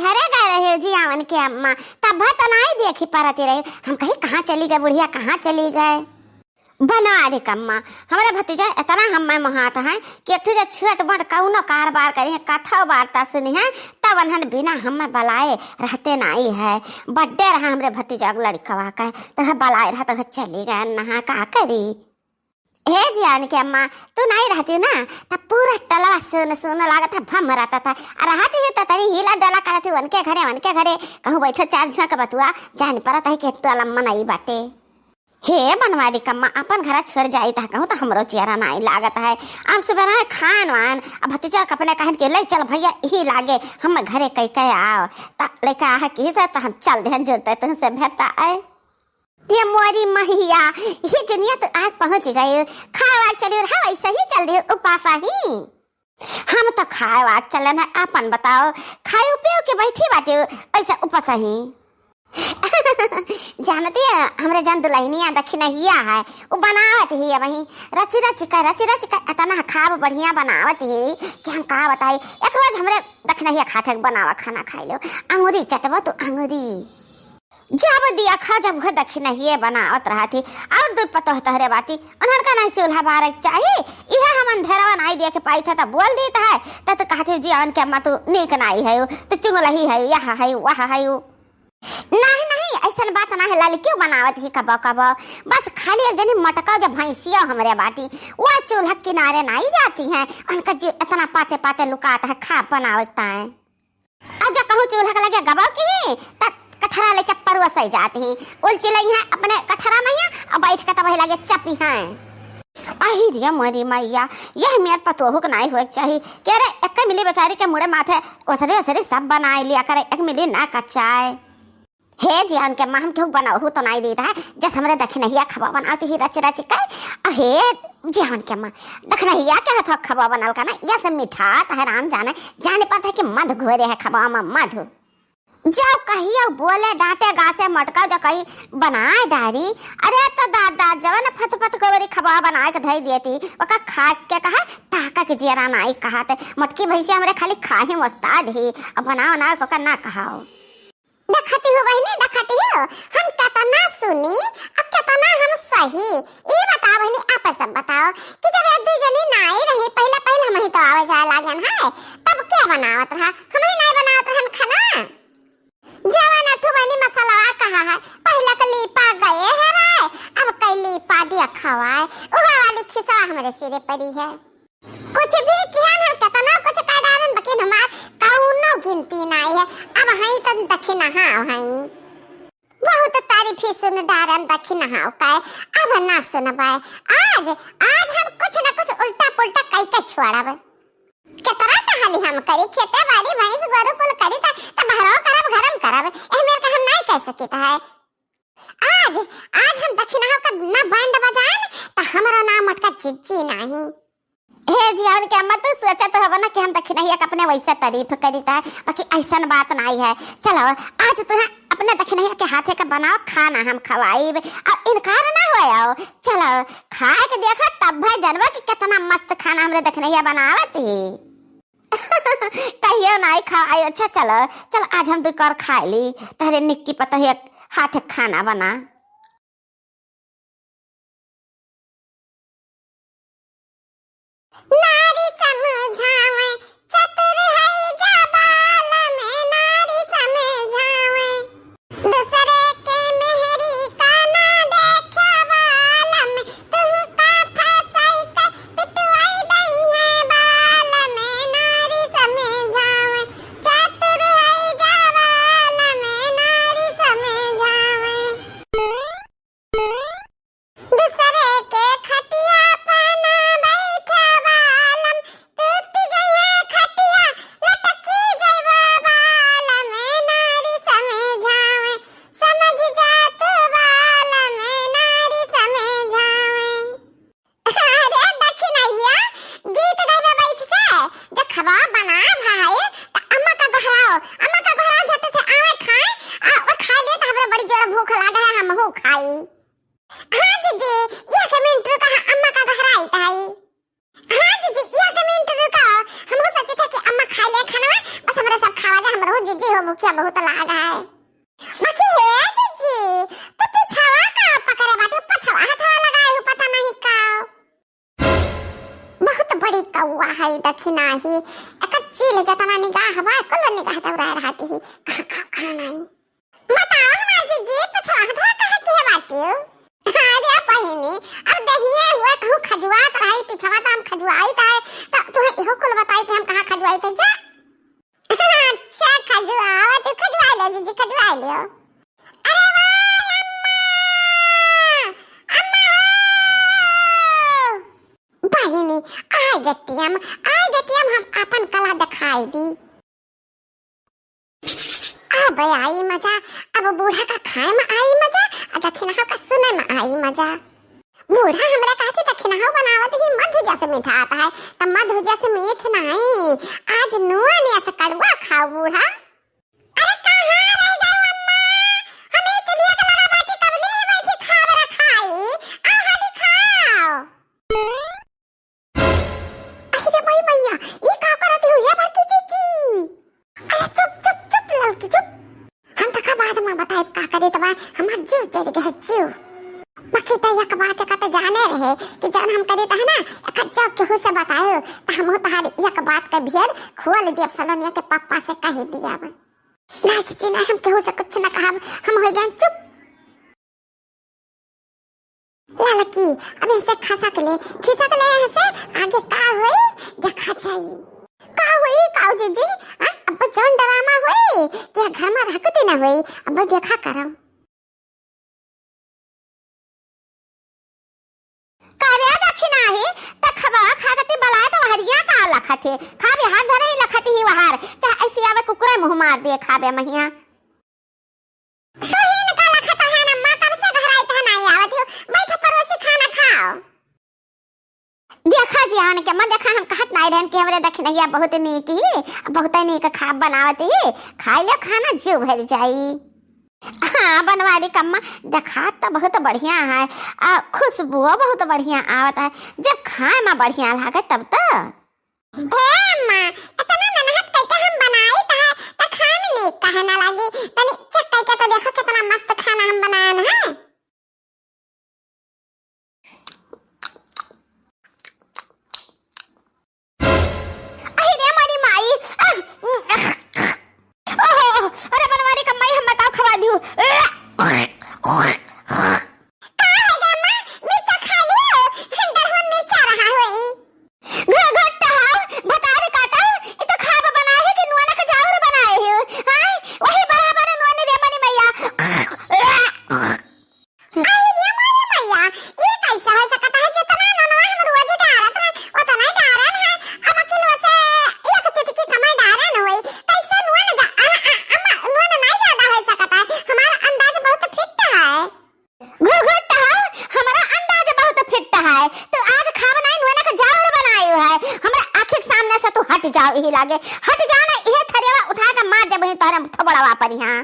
घरे गए रहे हो जी आवन के अम्मा, तब तो नहीं देखी परती रहे। हम कहीं कहाँ चली गए बुढ़िया, कहाँ चली गए। बनवा दे कम्मा, हमारे भतीजा इतना हम महात है कि तुझे छुट बट कौनो कारोबार करी कथा वार्ता सुनी है तब उन्होंने बिना हम बलाए रहते नहीं है। बड्डे रहा हमारे भतीजा लड़कवा का तो बलाए रहा तो चली गए नहा का करी। हे जियान के अम्मा तू नहीं रहती ना तब पूरा तलवा सुन सुन लागत है भम रहता था। रहती है तो तरी हिला डला करती उनके घरे कहूँ बैठो चार झुआ का बतुआ जान पड़ता है कि टलम्मा नहीं बाटे। हे बनवा दी कम्मा अपन घर छोड़ जाई था कहूँ तो हमरो चेहरा नहीं लागत है। हम सुबह ना खान वान अब भतीजा कपड़े कहन के ले चल भैया ही लागे हम घरे कई कई आओ ता लेके आ की से तो हम चल ध्यान जोड़ते तुमसे भेटा आए। ये मोरी महिया ही दुनिया तो आज पहुंच गई। खावा चली रहा ऐसा ही चल रही उपासा ही। हम तो खावा चलन है अपन बताओ खाओ पियो के बैठी बाटे ऐसा उपासा ही। जानती है हमारे जन दुल्हनिया दक्षिणहिया है वो बनावत ही है वही रची रची का इतना खाब बढ़िया बनावत ही कि हम का बताई। एक रोज हमरे दक्षिणहिया खाते बनावा खाना खाई लो अंगूरी चटवा तो अंगूरी जब दिया खा जब घर दक्षिणहिया बनावत रहा थी और दूध पतो तहरे बाटी उन्हन का नहीं चूल्हा बार चाहिए यह हम अंधेरा नहीं देख पाई था तब बोल देता है तब तो कहते जी अन के अम्मा तू नीक नहीं है तो चुंगला ही है यहाँ है वहाँ है। नहीं ऐसा बात ना है लाली क्यों बनावत ही कब बस खाली एक जनी मटका जब भैंसिया हमारे बाटी वो चूल्हा किनारे नहीं जाती हैं उनका जो इतना पाते पाते लुकाता है खा बनावता है। अब जब कहूँ चूल्हा का लगे गबा की तब कठरा लेके परुआ सही जाती है उलची लगी है अपने कठरा में है और बैठ कर तब लगे चपी है। अही दिया मोरी मैया यह मेरे पतोहू को नहीं हुए चाहिए कह रहे एक मिली बेचारी के मुड़े माथे ओसरे सब बना लिया करे एक मिली ना कच्चाए। हे जियान के मां क्यों बनाओ तो नहीं देता है जैसे हमारे दक्षिणहिया खबा बनाती ही रच रच कर। हे जियान के मां दक्षिणहिया के हाथ खबा बनल का ना या सब मीठा तहरान जाने पता है कि मध घोरे है खबा में मधु जब कहियो बोले डांटे गासे मटका जो कही बनाए डारी अरे तो दादा जवन फत फत गोबरी खबा बनाए के धई देती वका खा के कहा ताका के जियरा नहीं कहाते मटकी भैंसिया हमरे खाली खाही मस्ताद ही अब बनाओ ना को ना कहाओ। देखती हो बहनी देखती हो हम कितना सुनी अब कितना हम सही ये बताओ बहनी आप सब बताओ कि जब एक दो जनी नहीं रही पहले हम ही तो आवे जाए लागन है तब क्या बनावत रहा हम ही नहीं बनावत रहन खाना जवान अथु बहनी मसाला कहा है पहले के लीपा गए है रे अब कई लीपा दिया खवाए उहा वाली खिसा हमारे सिरे पड़ी है कुछ भी किया हम कितना कुछ कर डालन बकिन हमार कौनो गिनती नहीं है। अब हई तन दक्षिण हाव हई बहुत तारीफ सुन डारन दक्षिण हाव का अब ना सुन पाए आज हम कुछ न कुछ उल्टा पुल्टा कई के छोड़ब कितना कहाली हम करी खेते बाड़ी भैंस गोरु कुल करी त भरो करब गरम करब ए मेर का हम नहीं कह सकित है। आज हम दक्षिण हाव का ना बैंड बजान त हमरा नाम मटका चिच्ची नहीं। हे जियान के अम्मा तो सोचा तो हवा ना कि हम दक्षिणहिया का अपने वैसा तारीफ करीता है बाकी ऐसा बात नहीं है। चलो आज तुम्हें अपने दक्षिणहिया के हाथे का बनाओ खाना हम खवाई और इनकार ना हो चलो खाए के देखो तब भाई जानवा कि कितना मस्त खाना हमरे दक्षिणहिया बनावत ही कहियो नहीं खाए। अच्छा चलो आज हम दुकर खा ली तहरे निक्की पता है हाथे खाना बना। नारी समझावे चतुर है जबाल में नारी समझावे दूसरे के मेहरी का ना देखा बाल में तू का फसाई के पिटवाई दई है बाल में नारी समझावे चतुर है जबाल में नारी समझावे दूसरे के खटिया पना बैठा बालम टूट बनावा जा हमरो जीजी हो भूखिया बहुत लागा है मकी है जीजी तो पिछवा का पकड़े बाटे पछवा हाथ लगाए हो पता नहीं का बहुत बड़ी कौवा है दखिना ही एक चील जतना निगाह हवा कुल निगाह दौड़ा रहती है कहां नहीं बताओ हमार जीजी पिछवा हाथ कहे के बाटे अरे पहिनी अब दहिए हुए कहूं खजुआत रही पिछवा तो हम खजुआई था तो तुम्हें इहो कुल बताई कि हम कहां खजुआई थे जा अच्छा खजुआवा तो खजुआई ले जीजी खजुआई लियो अरे वाह अम्मा पहिनी आई गतियम हम अपन कला दिखाई दी अब आई मजा अब बूढ़ा का खाए में आई मजा दक्षिणा का सुने में आई मजा बूढ़ा हमरा कहते दक्षिणा बनावत ही मधु जैसे मीठा आता है तब मधु जैसे मीठ नहीं आज नुआ ने ऐसा कड़वा खाओ बूढ़ा अरे कहां रह गए अम्मा हमें चलिए के लगा बाटी कबली बैठी खा बरा खाई आ हाली खाओ अरे भाई भैया ये का करती हो ये बड़की जीजी अरे चुप लड़की चुप हम तक बाद में बताए का करे तबा हमार जीव चल गए जीव बाकी तो एक बात का तो जाने रहे कि जान हम करे तो है ना एक जब केहू से बताए तो हम तहार एक बात का भेद खोल दिया सलोनिया के पापा से कह दिया नहीं जीजी नहीं हम केहू से कुछ ना कहा हम हो गए चुप लड़की अब इनसे खसक ले यहाँ से आगे का हुई देखा चाहिए का हुई का जीजी अब जौन ड्रामा हुई कि घर में रखती ना हुई अब देखा करो कार्या दक्षिणा ही त खबा खागती बलाय तो हरिया का लखते खाबे हाथ धरे ही लखती ही वहार चाहे ऐसी आवे कुकुरे मुंह मार दे खाबे महिया तो ही निकाल लखता है ना मां कब से घर आई था ना आवत हो बैठ परोसी खाना खाओ देखा जी आन के मन देखा हम कहत नहीं रहन के हमरे दक्षिणा बहुत नीक ही बहुत नीक खा बनावत ही खाई ले खाना जीव भर जाई हाँ बनवारी कम्मा देखा तो बहुत बढ़िया है खुशबू बहुत बढ़िया आवत है जब खाए में बढ़िया लागे तब तो अम्मा इतना मेहनत करके हम बनाई तो खाए में नहीं कहे ना लगी तनी चेक करके तो देखो कितना मस्त खाना हम बनाए हैं अरे मेरी माई अरे बनवारी कम्माई हम बताओ खवा दियो जाओ यही लागे हट जाना ये थरेवा उठा के मार दे वही तोहरे थोबड़ा वापर यहां